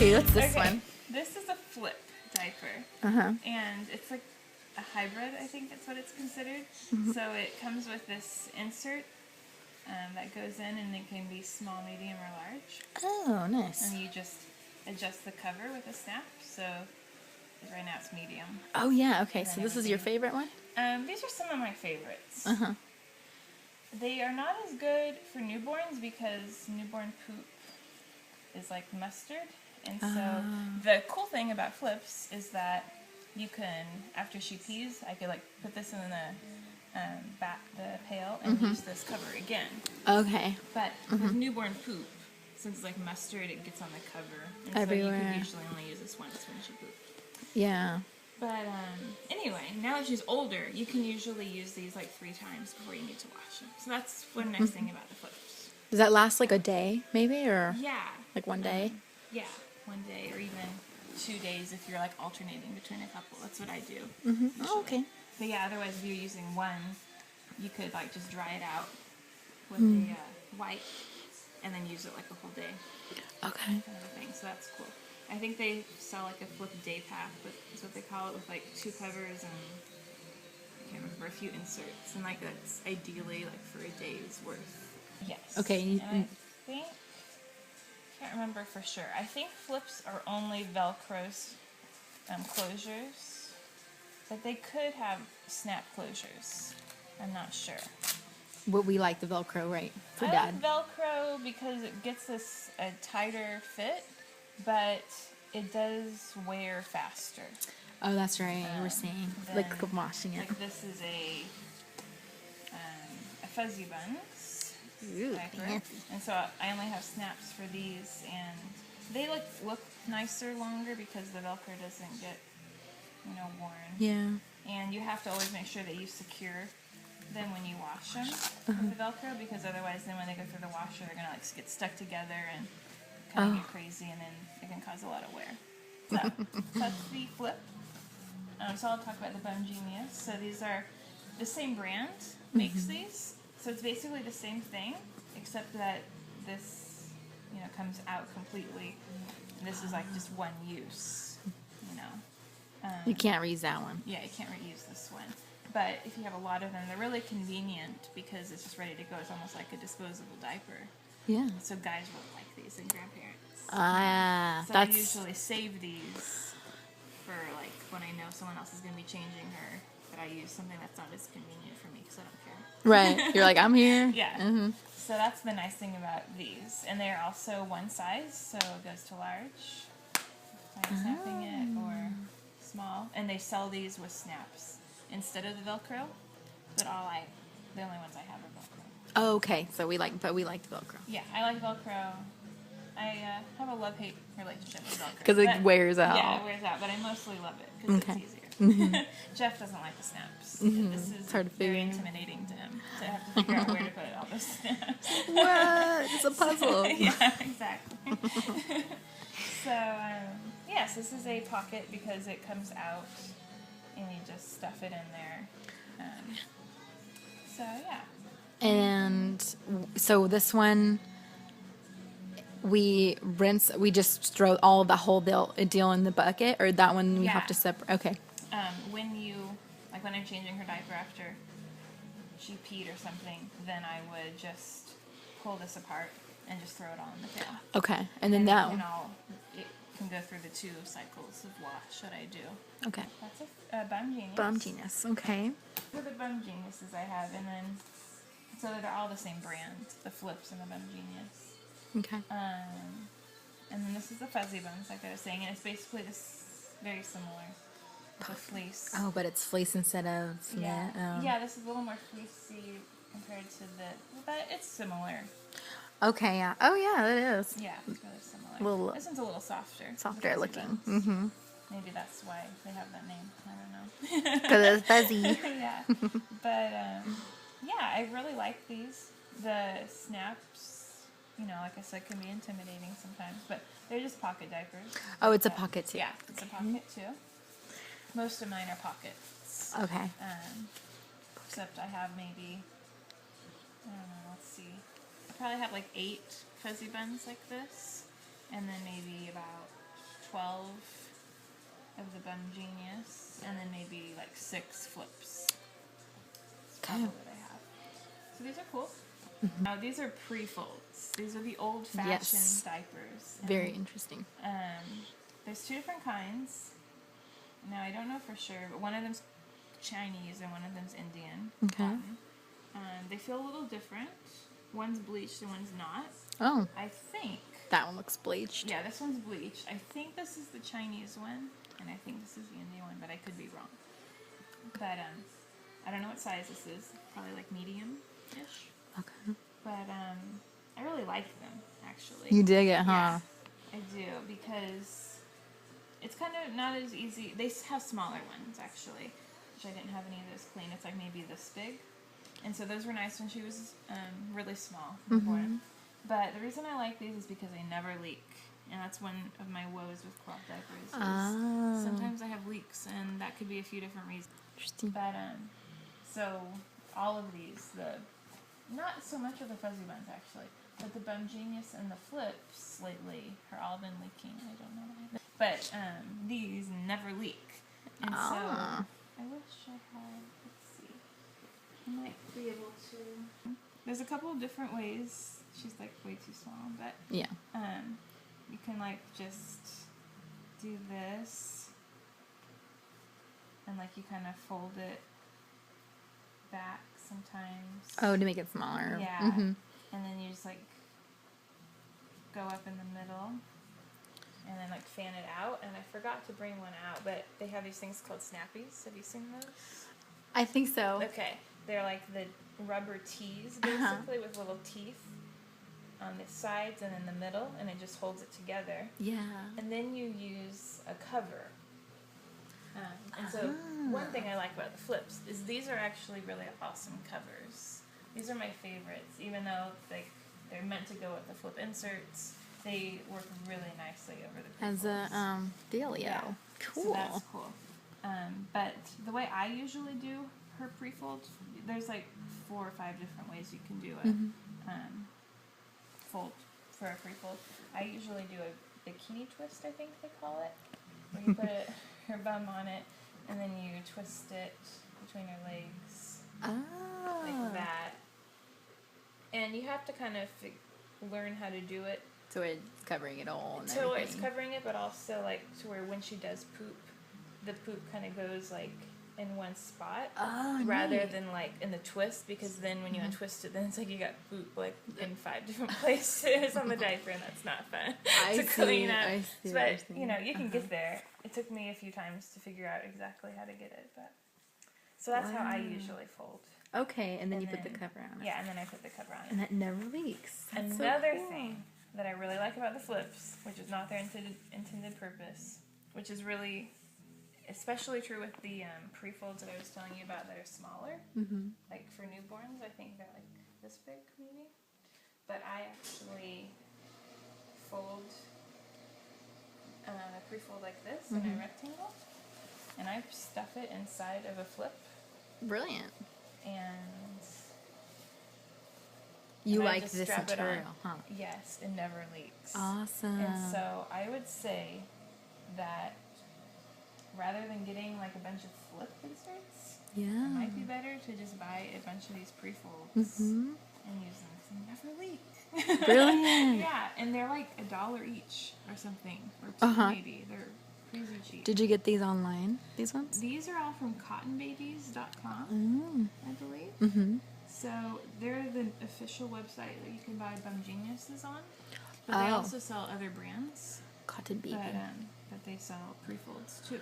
Okay, what's this Okay, one? this is a flip diaper. Uh-huh. And it's like a hybrid, I think that's what it's considered. So it comes with this insert that goes in, and it can be small, medium, or large. Oh, nice. And you just adjust the cover with a snap. So right now it's medium. Oh, yeah, okay. And So then this it would is your be- favorite one? These are some of my favorites. Uh-huh. They are not as good for newborns because newborn poop is like mustard. And so the cool thing about flips is that you can, after she pees, I could like put this in the pail and use this cover again. Okay. But with newborn poop, since it's like mustard, it gets on the cover. And so you Everywhere. can usually only use this once when she poops. Yeah. But anyway, now that she's older, you can usually use these like 3 times before you need to wash them. So that's one nice thing about the flips. Does that last like a day, maybe? Or Yeah. like one day? Yeah, one day or even 2 days if you're like alternating between a couple. That's what I do. Oh, okay. But yeah, otherwise if you're using one, you could like just dry it out with a wipe and then use it like a whole day Okay. kind of a thing. So that's cool. I think they sell like a flip day pack, but that's what they call it, with like 2 covers and I can't remember, a few inserts, and like that's ideally like for a day's worth. Yes. Okay. And I can't remember for sure. I think flips are only Velcro closures, but they could have snap closures. I'm not sure. But we like the Velcro, right? For I Dad. like Velcro because it gets us a tighter fit, but it does wear faster. Oh, that's right. You were saying. Like then, washing it. Like this is a fuzzy bunz Ooh, diaper, fancy. and so I only have snaps for these, and they look nicer longer because the Velcro doesn't get worn. Yeah. And you have to always make sure that you secure them when you wash them with the Velcro, because otherwise then when they go through the washer they're gonna like get stuck together and kind of get crazy, and then it can cause a lot of wear. So that's the flip. So I'll talk about the Bum Genius. So these are the same brand makes these, so it's basically the same thing except that this comes out completely, and this is like just one use. You can't reuse that one. Yeah, you can't reuse this one. But if you have a lot of them, they're really convenient because it's just ready to go. It's almost like a disposable diaper. Yeah. So guys will like these, and grandparents. Ah, So that's I usually save these for like when I know someone else is going to be changing her, but I use something that's not as convenient for me because I don't care. right. You're like, I'm here. Yeah. So that's the nice thing about these. And they're also one size, so it goes to large by snapping it, or small. And they sell these with snaps instead of the Velcro, but the only ones I have are Velcro. Oh, okay. So we like the Velcro. Yeah, I like Velcro. I have a love-hate relationship with Velcro. Because it but- wears out. Yeah, it wears out, but I mostly love it because Okay. it's easier. Jeff doesn't like the snaps. This is It's hard to very figure. intimidating to him to have to figure out where to put all those snaps. What? It's a puzzle. Yeah, exactly. So, yes, this is a pocket because it comes out and you just stuff it in there. So, yeah. And so this one, we just throw all the whole deal in the bucket, or that one we have Yeah. to separate. Okay. When I'm changing her diaper after she peed or something, then I would just pull this apart and just throw it all in the pail. Okay. And then It can go through the 2 cycles of wash that I do. Okay. That's a Bum Genius. Bum Genius. Okay. These are the Bum Geniuses I have, and then so they're all the same brand, the Flips and the Bum Genius. Okay. And then this is the Fuzzy Bunz, like I was saying, and it's basically very similar. The fleece. Oh, but it's fleece instead of Yeah. net. Yeah, this is a little more fleecy compared to but it's similar. Okay. Yeah. Oh, yeah. It is. Yeah, it's really similar. This one's a little softer. Softer the Fuzzy looking. Bunz. Mm-hmm. Maybe that's why they have that name. I don't know. Because it's fuzzy. Yeah. But, yeah, I really like these. The snaps, like I said, can be intimidating sometimes, but they're just pocket diapers. Oh, it's a pocket too. Yeah, it's a pocket too. Most of mine are pockets. Okay. Except I have maybe, I don't know, let's see. I probably have like 8 Fuzzy Bunz like this, and then maybe about 12 of the Bungenius, and then maybe like 6 flips. That's probably what I have. So these are cool. Now these are prefolds. These are the old-fashioned diapers. And, Very interesting. there's 2 different kinds. Now I don't know for sure, but one of them's Chinese and one of them's Indian. Okay. They feel a little different. One's bleached and one's not. Oh, I think. that one looks bleached. Yeah, this one's bleached. I think this is the Chinese one, and I think this is the Indian one, but I could be wrong. But I don't know what size this is. Probably like medium-ish. Okay. But I really like them, actually. You dig it, huh? Yeah, I do, because it's kind of not as easy. They have smaller ones, actually, which I didn't have any of those clean. It's like maybe this big. And so those were nice when she was really small. But the reason I like these is because they never leak. And that's one of my woes with cloth diapers. Is sometimes I have leaks, and that could be a few different reasons. Interesting. But so all of these, not so much of the fuzzy buns actually, but the Bungenius and the flips lately have all been leaking. I don't know why. But these never leak. And so I wish I had, let's see, I might be able to. There's a couple of different ways. She's like way too small, but Yeah. you can like just do this, and like you kind of fold it back sometimes. Oh, to make it smaller. Yeah. Mm-hmm. And then you just like go up in the middle and then like fan it out. And I forgot to bring one out, but they have these things called snappies. Have you seen those? I think so. Okay. They're like the rubber tees basically with little teeth on the sides and in the middle, and it just holds it together. Yeah. And then you use a cover. And so one thing I like about the flips is these are actually really awesome covers. These are my favorites, even though they're meant to go with the flip inserts. They work really nicely over the As a dealio. Yeah. Cool. So that's cool. But the way I usually do her prefold, there's like 4 or 5 different ways you can do a fold for a prefold. I usually do a bikini twist, I think they call it, where you put your bum on it and then you twist it between your legs like that. And you have to kind of learn how to do it. So it's covering it all. And So everything. it's covering it, but also like to where when she does poop, the poop kind of goes like in one spot rather neat. than like in the twist, because then when you untwist it, then it's like you got poop like in 5 different places on the diaper, and that's not fun to clean up. I see But you know, you can get there. It took me a few times to figure out exactly how to get it, but so that's how I usually fold. Okay, and then And you put the then- cover on it. Yeah, and then I put the cover on it. And that never leaks. That's so Another cool. thing that I really like about the flips, which is not their intended purpose, which is really especially true with the prefolds that I was telling you about that are smaller. Like for newborns, I think they're like this big maybe. But I actually fold a prefold like this in a rectangle, and I stuff it inside of a flip. Brilliant. And You and I like just this strap it on. material, huh? Yes, it never leaks. Awesome. And so I would say that rather than getting like a bunch of flip inserts, it might be better to just buy a bunch of these prefolds and use them because they never leak. Brilliant. Yeah, and they're like $1 each or something, or $2 maybe. They're crazy cheap. Did you get these online, these ones? These are all from cottonbabies.com, I believe. Mm-hmm. So they're the official website that you can buy Bungeniuses on. But they also sell other brands. Cotton Baby. But they sell prefolds too.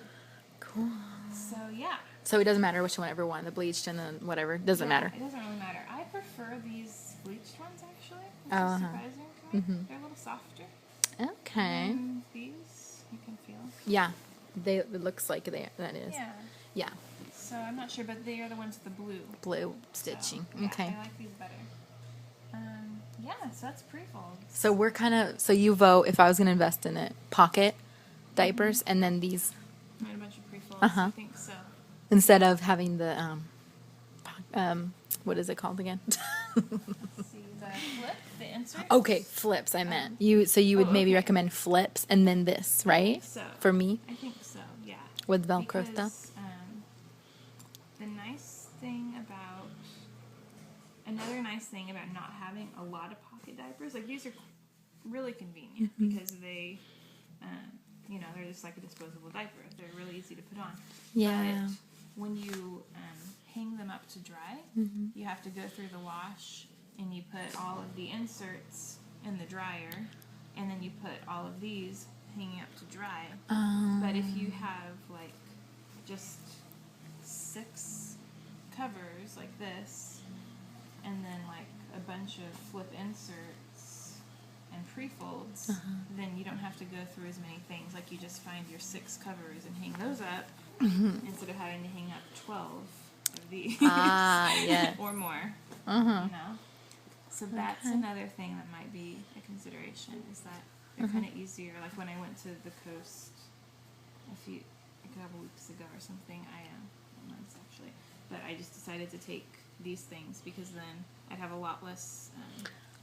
Cool. So yeah. So it doesn't matter which one, one, the bleached and the whatever. Doesn't matter. It doesn't really matter. I prefer these bleached ones actually, which is surprising to me. They're a little softer. Okay. And these you can feel. Yeah. It looks like that is. Yeah. Yeah. So I'm not sure, but they are the ones with the blue. Blue stitching. So, yeah, Okay. I like these better. Yeah, so that's prefolds. So we're so you vote if I was going to invest in it, pocket diapers and then these Made a bunch of prefolds. I think so. instead of having the what is it called again? Let's see, the flip, the inserts. Okay, flips. I meant you. So you would maybe okay. recommend flips and then this, right? So For me I think so. Yeah. with Velcro Because, stuff. The nice thing about another nice thing about not having a lot of pocket diapers, like these are really convenient because they, they're just like a disposable diaper. They're really easy to put on. Yeah. But when you hang them up to dry, you have to go through the wash and you put all of the inserts in the dryer, and then you put all of these hanging up to dry. But if you have like just 6 covers like this, and then like a bunch of flip inserts and prefolds, then you don't have to go through as many things. Like you just find your 6 covers and hang those up instead of having to hang up 12 of these Yeah. or more. You know, so that's another thing that might be a consideration, is that they're kind of easier. Like when I went to the coast a couple weeks ago or something, months actually, but I just decided to take these things because then I'd have a lot less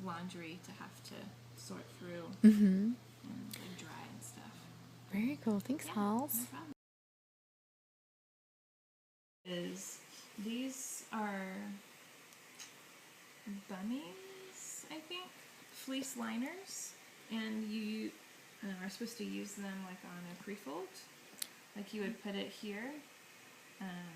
laundry to have to sort through and like, dry and stuff. Very cool. Thanks, Halls. No problem. These are bunnies, I think, fleece liners, and you are supposed to use them like on a prefold. Like you would put it here,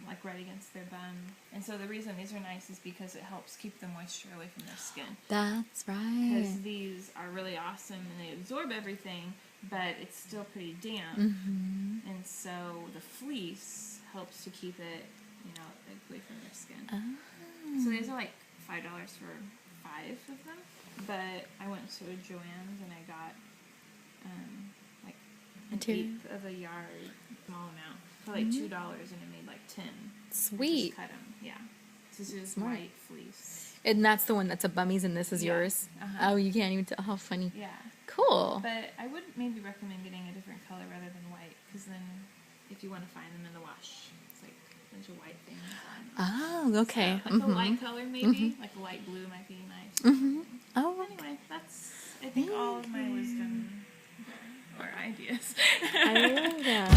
like right against their bum. And so the reason these are nice is because it helps keep the moisture away from their skin. That's right. Because these are really awesome and they absorb everything, but it's still pretty damp. And so the fleece helps to keep it, away from their skin. So these are like $5 for 5 of them. But I went to a Joann's and I got like an eighth of a yard, small amount, for like $2, and it made like 10. Sweet. I just cut them, yeah. So this is Smart. white fleece. And that's the one that's a bummies, and this is Yeah. yours. Uh-huh. Oh, you can't even tell. How funny. Yeah. Cool. But I would maybe recommend getting a different color rather than white, because then if you want to find them in the wash, it's like a bunch of white things on. Oh, okay. So, like a light color maybe, like a light blue might be nice. Oh, Anyway, that's, I think, all of my wisdom or ideas. I love that.